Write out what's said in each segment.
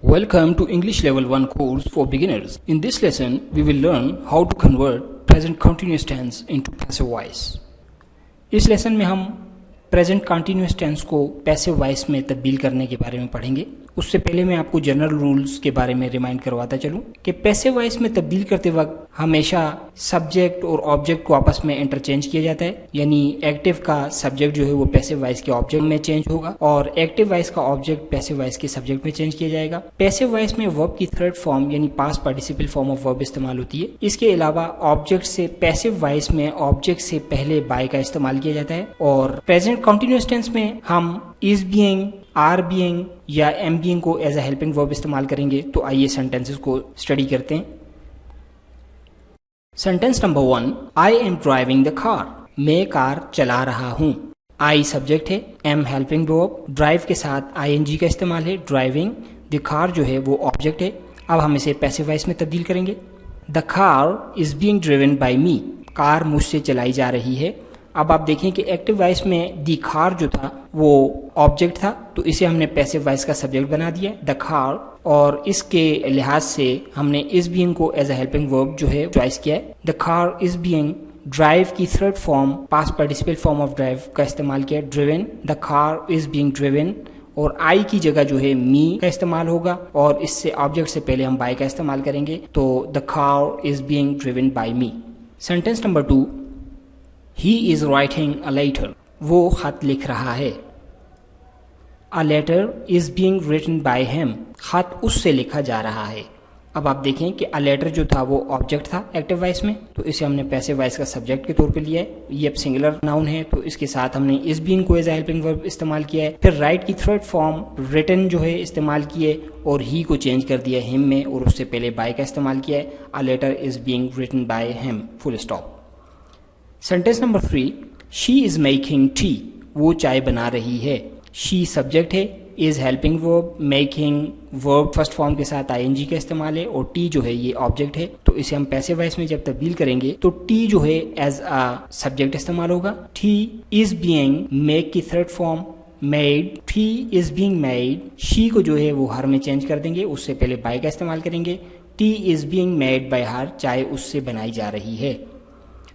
Welcome to English Level 1 course for beginners. In this lesson, we will learn how to convert present continuous tense into passive voice. इस lesson में हम present continuous tense को passive voice में तब्दील करने के बारे में पढ़ेंगे। उससे पहले मैं आपको जनरल रूल्स के बारे में रिमाइंड करवाता चलूं कि पैसिव वॉइस में तब्दील करते वक्त हमेशा सब्जेक्ट और ऑब्जेक्ट को आपस में इंटरचेंज किया जाता है, यानी एक्टिव का सब्जेक्ट जो है वो पैसिव वॉइस के ऑब्जेक्ट में चेंज होगा और एक्टिव वॉइस का ऑब्जेक्ट पैसिव वॉइस के सब्जेक्ट में चेंज किया जाएगा। पैसिव वॉइस में वर्ब की थर्ड फॉर्म यानी past participle form of verb इस्तेमाल होती है। इसके अलावा ऑब्जेक्ट से पैसिव वॉइस में ऑब्जेक्ट से पहले बाय का इस्तेमाल किया जाता है और प्रेजेंट कंटिन्यूअस टेंस में हम इज बीइंग, आर बीइंग या एम बीइंग को एज अ हेल्पिंग वर्ब इस्तेमाल करेंगे। तो आइए सेंटेंसेस को स्टडी करते हैं। Sentence number 1, I am driving the car. मैं कार चला रहा हूं। आई सब्जेक्ट है, एम हेल्पिंग वर्ब, ड्राइव के साथ आईएनजी का इस्तेमाल है, ड्राइविंग। द कार जो है वो ऑब्जेक्ट है। अब हम इसे पैसिव वॉइस में तब्दील करेंगे। The car is being driven by me. Car मुझसे चलाई जा रही है। अब आप देखें कि एक्टिव वॉइस में द कार जो था वो ऑब्जेक्ट था, तो इसे हमने पैसिव वॉइस का सब्जेक्ट बना दिया द कार, और इसके लिहाज से हमने इज बीइंग को एज अ हेल्पिंग वर्ब जो है चॉइस किया है। The car is being, drive की third form past participle form of drive का इस्तेमाल किया, driven. The car is being driven, और आई की जगह जो है मी का इस्तेमाल होगा और इससे ऑब्जेक्ट से पहले हम बाय का इस्तेमाल करेंगे। तो the car is being driven by me. Sentence number 2, he is writing a letter. वो खत लिख रहा है। A letter is being written by him. खत उससे लिखा जा रहा है। अब आप देखें कि अ लेटर जो था वो ऑब्जेक्ट था एक्टिव वॉइस में, तो इसे हमने पैसिव वॉइस का सब्जेक्ट के तौर पे लिया है। ये अब सिंगुलर नाउन है, तो इसके साथ हमने इज बीइंग को एज अ हेल्पिंग वर्ब इस्तेमाल किया है। फिर राइट की थर्ड फॉर्म रिटन जो है इस्तेमाल किए और ही को चेंज कर दिया हिम में, और उससे पहले बाय का इस्तेमाल किया है। A letter is being written by him, full stop. Sentence number 3, she is making tea. वो चाय बना रही है। शी सब्जेक्ट है, is helping verb, making verb first form के साथ आईएनजी का इस्तेमाल है, और टी जो है ये ऑब्जेक्ट है। तो इसे हम पैसिव वॉइस में जब तब्दील करेंगे तो टी जो है एज अ सब्जेक्ट इस्तेमाल होगा। टी इज बीइंग, मेक की third form made, T is being made. She को जो है वो हर में चेंज कर देंगे, उससे पहले बाय का इस्तेमाल करेंगे। Tea is being made by her, चाय उससे बनाई जा रही है।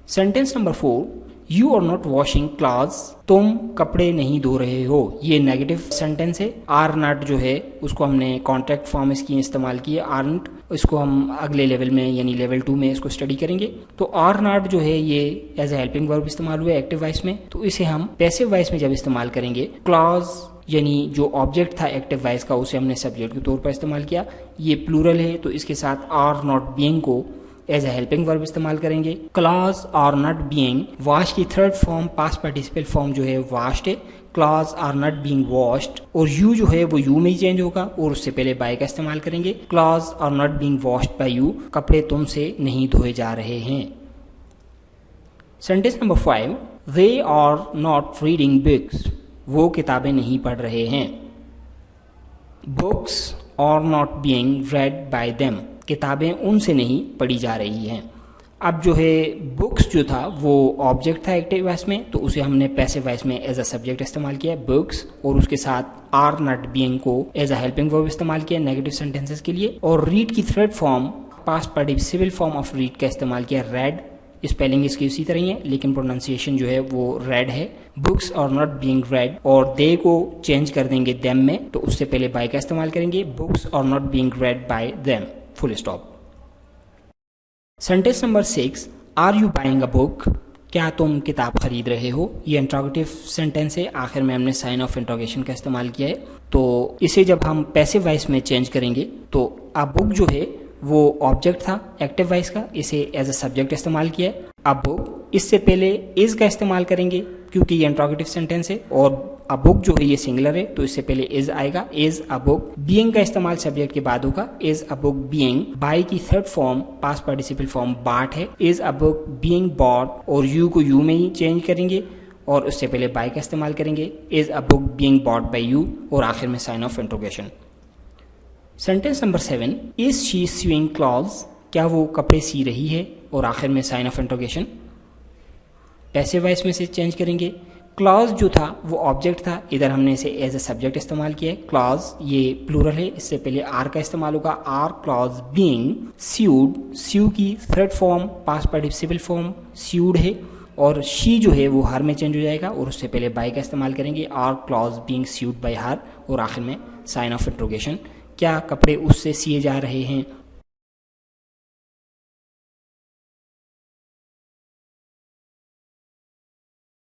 Sentence number 4, you are not washing clothes. तुम कपड़े नहीं धो रहे हो। ये नेगेटिव सेंटेंस है। आर नॉट जो है उसको हमने कॉन्ट्रैक्ट फॉर्म इसकी इस्तेमाल की है, आरंट। इसको हम अगले लेवल में यानी लेवल 2 में इसको स्टडी करेंगे। तो आर नॉट जो है ये एज ए हेल्पिंग वर्ब इस्तेमाल हुआ है एक्टिव वॉइस में, तो इसे हम पैसिव वॉइस में जब इस्तेमाल करेंगे, क्लॉज यानी जो ऑब्जेक्ट था एक्टिव वॉइस का उसे हमने सब्जेक्ट के तौर पर इस्तेमाल किया। ये प्लूरल है, तो इसके साथ आर नॉट बीइंग को एज अ हेल्पिंग वर्ब इस्तेमाल करेंगे। Clothes are not being, wash की third form past participle form जो है वॉश्ड है। Clothes are not being washed, और यू जो है वो यू में ही चेंज होगा और उससे पहले बाय का इस्तेमाल करेंगे। Clothes are not being washed by you, कपड़े तुमसे नहीं धोए जा रहे हैं। Sentence number 5, they are not reading books. वो किताबें नहीं पढ़ रहे हैं। Books are not being read by them, किताबें उनसे नहीं पढ़ी जा रही हैं। अब जो है बुक्स जो था वो ऑब्जेक्ट था एक्टिव वॉइस में, तो उसे हमने पैसिव वॉइस में एज अ सब्जेक्ट इस्तेमाल किया बुक्स, और उसके साथ आर नॉट बीइंग को एज अ हेल्पिंग वर्ब इस्तेमाल किया नेगेटिव सेंटेंसेस के लिए। और रीड की third form past participle form of read का इस्तेमाल किया रेड। स्पेलिंग इसकी उसी तरह ही है, लेकिन प्रोनाउंसिएशन जो है वो रेड है। Books are not being read, और दे को चेंज कर देंगे देम में, तो उससे पहले बाय का इस्तेमाल करेंगे। Books are not being read by them, full stop. Sentence number 6, are you buying a book. क्या तुम किताब खरीद रहे हो। ये इंट्रोगेटिव सेंटेंस है, आखिर में हमने साइन ऑफ इंट्रोगेशन का इस्तेमाल किया है। तो इसे जब हम पैसिव वॉइस में चेंज करेंगे तो अ बुक जो है वो ऑब्जेक्ट था एक्टिव वॉइस का, इसे एज अ सब्जेक्ट इस्तेमाल किया है। अ बुक, इससे पहले इज का इस्तेमाल करेंगे क्योंकि ये इंट्रोगेटिव सेंटेंस है, और अ बुक जो है ये सिंगुलर है, तो इससे पहले इज आएगा। इज अ बुक, बीइंग का इस्तेमाल सब्जेक्ट के बाद होगा। Is a book being, buy की third form past participle form bought है। Is a book being bought, और यू को यू में ही चेंज करेंगे और उससे पहले बाय का इस्तेमाल करेंगे। Is a book being bought by you, और आखिर में sign of interrogation. Sentence number 7, is she seeing clothes. क्या वो कपड़े सी रही है, और आखिर में sign of interrogation. Passive voice में से चेंज करेंगे। क्लॉज जो था वो ऑब्जेक्ट था, इधर हमने इसे एज ए सब्जेक्ट इस्तेमाल किया है। क्लॉज ये प्लूरल है, इससे पहले आर का इस्तेमाल होगा, आर क्लॉज बीइंग स्यूड, स्यू की third form past participle form sued है, और शी जो है वो हर में चेंज हो जाएगा और उससे पहले बाय का इस्तेमाल करेंगे, are clothes being sewed by her, और आखिर में साइन ऑफ इंट्रोगेशन, क्या कपड़े उससे सिए जा रहे हैं